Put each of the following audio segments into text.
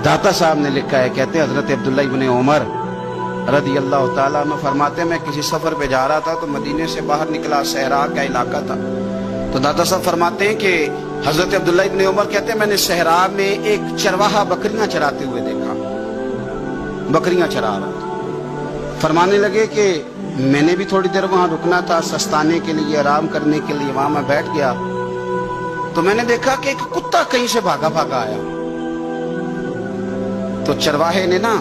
दाता साहब ने लिखा है, कहते हैं हजरत अब्दुल्ला इब्न उमर रदी अल्लाह ताला अन्हु फरमाते, मैं किसी सफर पे जा रहा था तो मदीने से बाहर निकला, सहरा का इलाका था। तो दाता साहब फरमाते हैं कि हजरत अब्दुल्ला इब्न उमर कहते हैं मैंने सहरा में एक चरवाहा बकरियां चराते हुए देखा, बकरियां चरा रहा था। फरमाने लगे कि मैंने भी थोड़ी देर वहां रुकना था, सस्ताने के लिए, आराम करने के लिए वहां मैं बैठ गया। तो मैंने देखा कि एक कुत्ता कहीं से भागा भागा आया। तो चरवाहे ने ना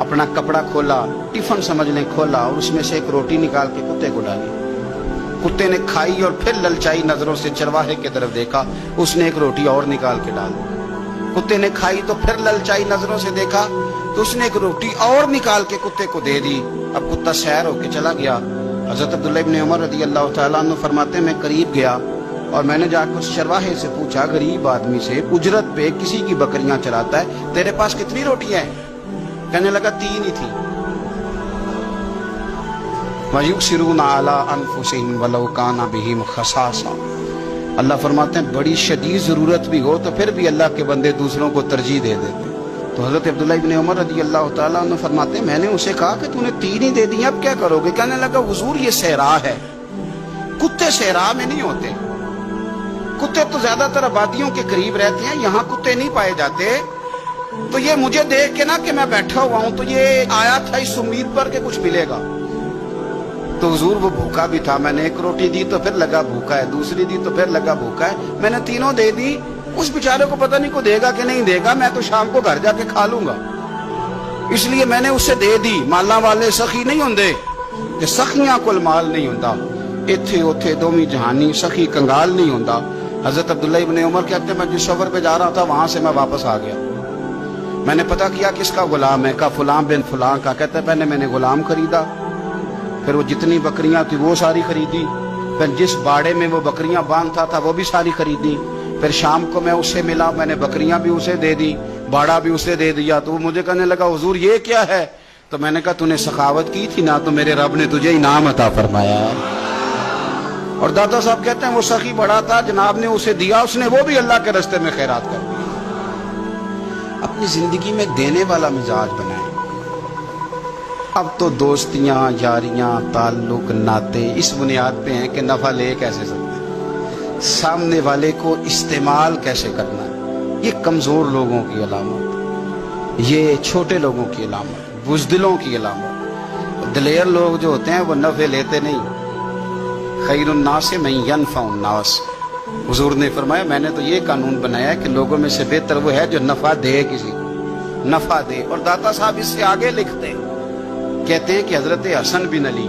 अपना कपड़ा खोला, टिफिन समझ लें खोला, और उसमें से एक रोटी निकाल के कुत्ते को डाली। कुत्ते ने खाई और फिर ललचाई नजरों से चरवाहे की तरफ देखा, उसने एक रोटी और निकाल के डाल दी। कुत्ते ने खाई तो फिर ललचाई नजरों से देखा तो उसने एक रोटी और निकाल के कुत्ते को दे दी। अब कुत्ता सैर होके चला गया। हजरत अब्दुल्ला इब्न उमर रज़ी अल्लाह तआला अन्हु फरमाते, मैं करीब गया और मैंने जाकर उस चरवाहे से पूछा, गरीब आदमी से, उजरत पे किसी की बकरियां चराता है, तेरे पास कितनी रोटियां हैं? कहने लगा 3 ही थी। वयुसिरून अला अनफुसिहिम वलौ काना बिहिम खसासा। अल्लाह फरमाते हैं बड़ी शदीद जरूरत भी हो तो फिर भी अल्लाह के बंदे दूसरों को तरजीह दे देते। तो हजरत अब्दुल्ला इब्न उमर रज़ी अल्लाह तआला अन्हु फरमाते, मैंने उसे कहा कि तूने 3 ही दे दी, अब क्या करोगे? कहने लगा, हुजूर ये सहरा है, कुत्ते सहरा में नहीं होते, कुत्ते तो ज्यादातर आबादियों के करीब रहते हैं, यहाँ कुत्ते नहीं पाए जाते। तो ये मुझे देख के ना कि मैं बैठा हुआ हूं तो ये आया था इस उम्मीद पर कि कुछ मिलेगा। तो हुजूर वो भूखा भी था, मैंने एक रोटी दी तो फिर लगा भूखा है, दूसरी दी तो फिर लगा भूखा है, मैंने 3 दे दी। उस बेचारे को पता नहीं को देगा कि नहीं देगा, मैं तो शाम को घर जाके खा लूंगा, इसलिए मैंने उसे दे दी। माला वाले सखी नहीं होंगे कि सखियां कोल माल नहीं होता, इथे उथे दोवी जहानी सखी कंगाल नहीं होता। हजरत अब्दुल्ला इब्न उमर कहते हैं मैं जिस सफर पे जा रहा था वहां से मैं वापस आ गया, मैंने पता किया किसका गुलाम है, का फुलां बिन फुलां का। कहते पहले मैंने गुलाम खरीदा, फिर वो जितनी बकरियां थी वो सारी खरीदी, फिर जिस बाड़े में वो बकरियां बांधता था वो भी सारी खरीदी, फिर शाम को मैं उससे मिला, मैंने बकरियां भी उसे दे दी, बाड़ा भी उसे दे दिया। तो वो मुझे कहने लगा, हुजूर ये क्या है? तो मैंने कहा तूने सखावत की थी ना, तो मेरे रब ने तुझे इनाम अता फरमाया। और दादा साहब कहते हैं वो सखी बड़ा था, जनाब ने उसे दिया, उसने वो भी अल्लाह के रास्ते में खैरात कर दी। अपनी जिंदगी में देने वाला मिजाज बनाए। अब तो दोस्तियां, यारियां, ताल्लुक, नाते इस बुनियाद पे हैं कि नफा ले कैसे सकते हैं, सामने वाले को इस्तेमाल कैसे करना है। ये कमजोर लोगों की अलामत, ये छोटे लोगों की अलामत, बुज़दिलों की अलामत। दिलेर लोग जो होते हैं वो नफे लेते नहीं। खैरुन्नास मन यनफउन्नास, हुजूर ने फरमाया मैंने तो ये कानून बनाया है कि लोगों में से बेहतर वो है जो नफा दे, किसी को नफा दे। और दाता साहब इससे आगे लिखते हैं, कहते हैं कि हजरत हसन बिन अली,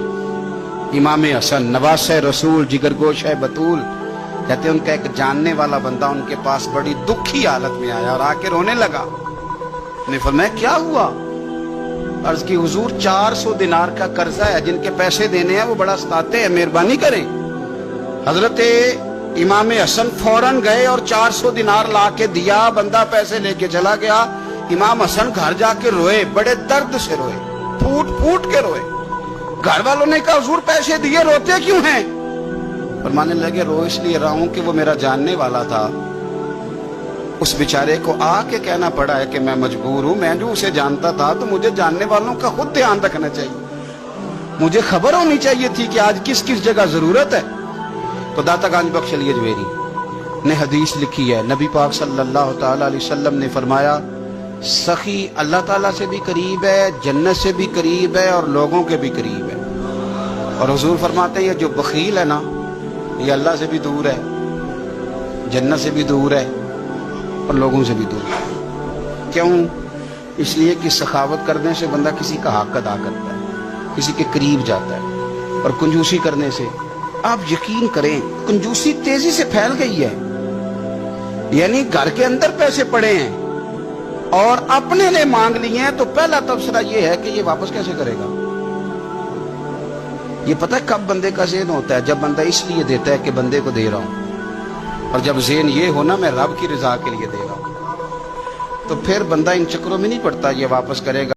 इमाम हसन, नवासे रसूल, जिगरगोश है बतूल, कहते हैं उनका एक जानने वाला बंदा उनके पास बड़ी दुखी हालत में आया और आके रोने लगा। ने फरमाया क्या हुआ? अर्ज की, हुजूर 400 दिनार का कर्जा है, जिनके पैसे देने हैं वो बड़ा सताते हैं, मेहरबानी करें। हजरत इमाम हसन फौरन गए और 400 दिनार ला के दिया, बंदा पैसे लेके चला गया। इमाम हसन घर जाके रोए, बड़े दर्द से रोए, फूट फूट के रोए। घर वालों ने कहा हुजूर पैसे दिए, रोते क्यों हैं? फरमाने लगे रो इसलिए रहा हूं कि वो मेरा जानने वाला था, उस बेचारे को आके कहना पड़ा है कि मैं मजबूर हूं। मैं जो उसे जानता था तो मुझे जानने वालों का खुद ध्यान रखना चाहिए, मुझे खबर होनी चाहिए थी कि आज किस किस जगह जरूरत है। तो दाता गंज बख्श अली अजमेरी ने हदीस लिखी है, नबी पाक सल्लल्लाहु तआला अलैहि वसल्लम ने फरमाया सखी अल्लाह ताला से भी करीब है, जन्नत से भी करीब है और लोगों के भी करीब है। और हुजूर फरमाते हैं ये जो बखील है ना, ये अल्लाह से भी दूर है, जन्नत से भी दूर है और लोगों से भी दूर है। क्यों? इसलिए कि सखावत करने से बंदा किसी का हक अदा करता है, किसी के करीब जाता है। और कंजूसी करने से आप यकीन करें कंजूसी तेजी से फैल गई है। यानी घर के अंदर पैसे पड़े हैं और अपने ने मांग लिए हैं, तो पहला तबसरा ये है कि ये वापस कैसे करेगा। ये पता है कब बंदे का ज़हन होता है? जब बंदा इसलिए देता है कि बंदे को दे रहा हूं, और जब ज़हन ये हो ना मैं रब की रजा के लिए दे रहा हूं, तो फिर बंदा इन चक्रों में नहीं पड़ता ये वापस करेगा।